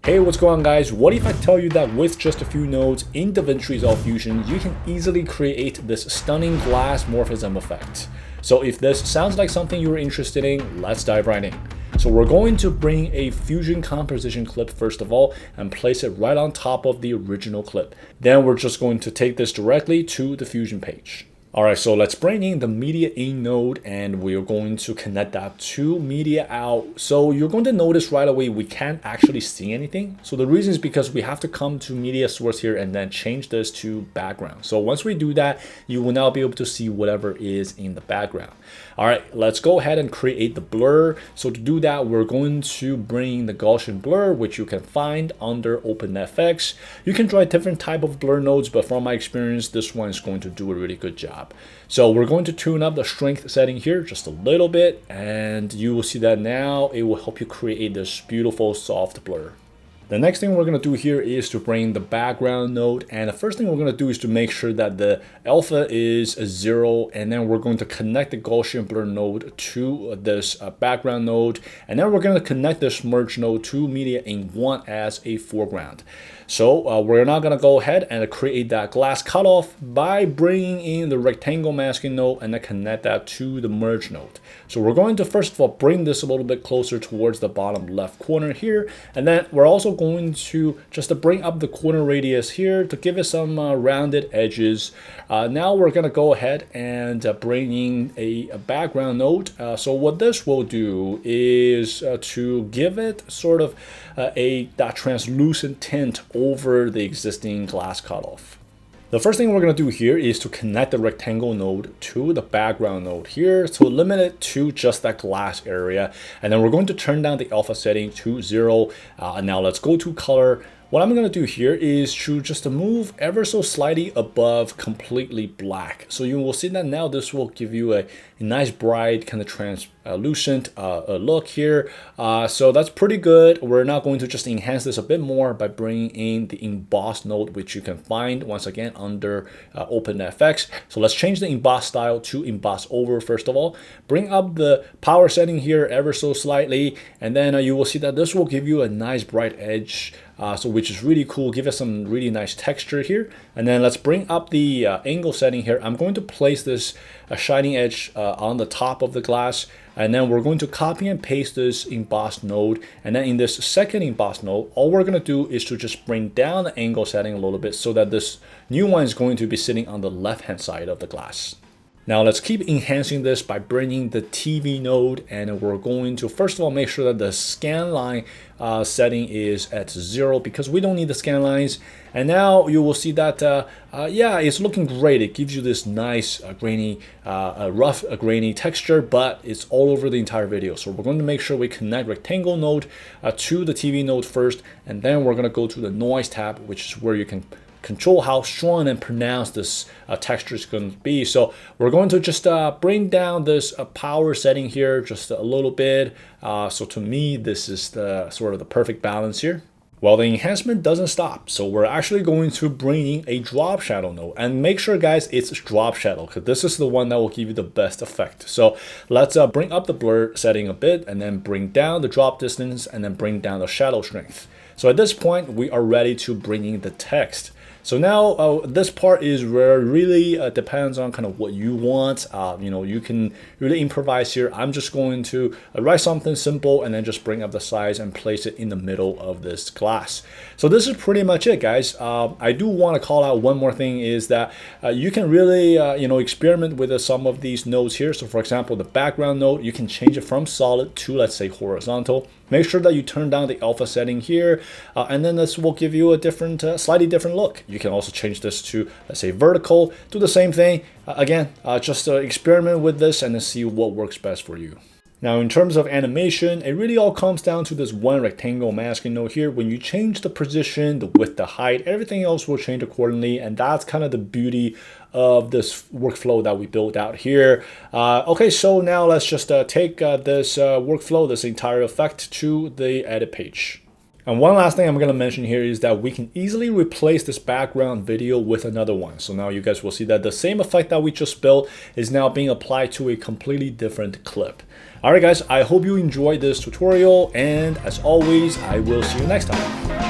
Hey, what's going on guys? What if I tell you that with just a few nodes in DaVinci Resolve Fusion, you can easily create this stunning glass morphism effect. So if this sounds like something you're interested in, let's dive right in. So we're going to bring a Fusion composition clip first of all and place it right on top of the original clip. Then we're just going to take this directly to the Fusion page. Alright, so let's bring in the media in node and we're going to connect that to media out. So you're going to notice right away we can't actually see anything. So the reason is because we have to come to media source here and then change this to background. So once we do that, you will now be able to see whatever is in the background. Alright, let's go ahead and create the blur. So to do that, we're going to bring the Gaussian blur, which you can find under OpenFX. You can try different type of blur nodes, but from my experience, this one is going to do a really good job. So we're going to tune up the strength setting here just a little bit, and you will see that now it will help you create this beautiful soft blur. The next thing we're going to do here is to bring the background node, and the first thing we're going to do is to make sure that the alpha is 0, and then we're going to connect the Gaussian blur node to this background node, and then we're going to connect this merge node to media in 1 as a foreground. So we're now going to go ahead and create that glass cutoff by bringing in the rectangle masking node and then connect that to the merge node. So we're going to first of all bring this a little bit closer towards the bottom left corner here, and then we're also going to just bring up the corner radius here to give it some rounded edges. Now we're going to go ahead and bring in a background node. So what this will do is to give it sort of that translucent tint over the existing glass cutoff. The first thing we're going to do here is to connect the rectangle node to the background node here to limit it to just that glass area. And then we're going to turn down the alpha setting to 0. Now let's go to color. What I'm going to do here is to just move ever so slightly above completely black. So you will see that now this will give you a nice bright kind of translucent look here. So that's pretty good. We're now going to just enhance this a bit more by bringing in the emboss node, which you can find once again under OpenFX. So let's change the emboss style to emboss over first of all. Bring up the power setting here ever so slightly, and then you will see that this will give you a nice bright edge. Which is really cool, give us some really nice texture here. And then let's bring up the angle setting here. I'm going to place this shining edge on the top of the glass, and then we're going to copy and paste this emboss node. And then in this second emboss node, all we're going to do is to just bring down the angle setting a little bit so that this new one is going to be sitting on the left hand side of the glass. Now let's keep enhancing this by bringing the TV node, and we're going to first of all make sure that the scan line setting is at 0 because we don't need the scan lines. And now you will see that yeah, it's looking great. It gives you this nice grainy, rough grainy texture, but it's all over the entire video. So we're going to make sure we connect rectangle node to the TV node first, and then we're going to go to the noise tab, which is where you can control how strong and pronounced this texture is going to be. So we're going to just bring down this power setting here just a little bit. So to me, this is the sort of the perfect balance here. Well, the enhancement doesn't stop. So we're actually going to bring in a drop shadow node, and make sure guys, it's drop shadow because this is the one that will give you the best effect. So let's bring up the blur setting a bit and then bring down the drop distance and then bring down the shadow strength. So at this point, we are ready to bring in the text. So now this part is where it really depends on kind of what you want. You know, you can really improvise here. I'm just going to write something simple and then just bring up the size and place it in the middle of this glass. So this is pretty much it, guys. I do want to call out one more thing is that you can really, you know, experiment with some of these nodes here. So for example, the background node, you can change it from solid to, let's say, horizontal. Make sure that you turn down the alpha setting here, and then this will give you a different, slightly different look. You can also change this to, let's say, vertical. Do the same thing. Again, just experiment with this and then see what works best for you. Now, in terms of animation, it really all comes down to this one rectangle masking node here. When you change the position, the width, the height, everything else will change accordingly. And that's kind of the beauty of this workflow that we built out here. Okay, so now let's just take this workflow, this entire effect to the edit page. And one last thing I'm going to mention here is that we can easily replace this background video with another one. So now you guys will see that the same effect that we just built is now being applied to a completely different clip. Alright guys, I hope you enjoyed this tutorial, and as always, I will see you next time.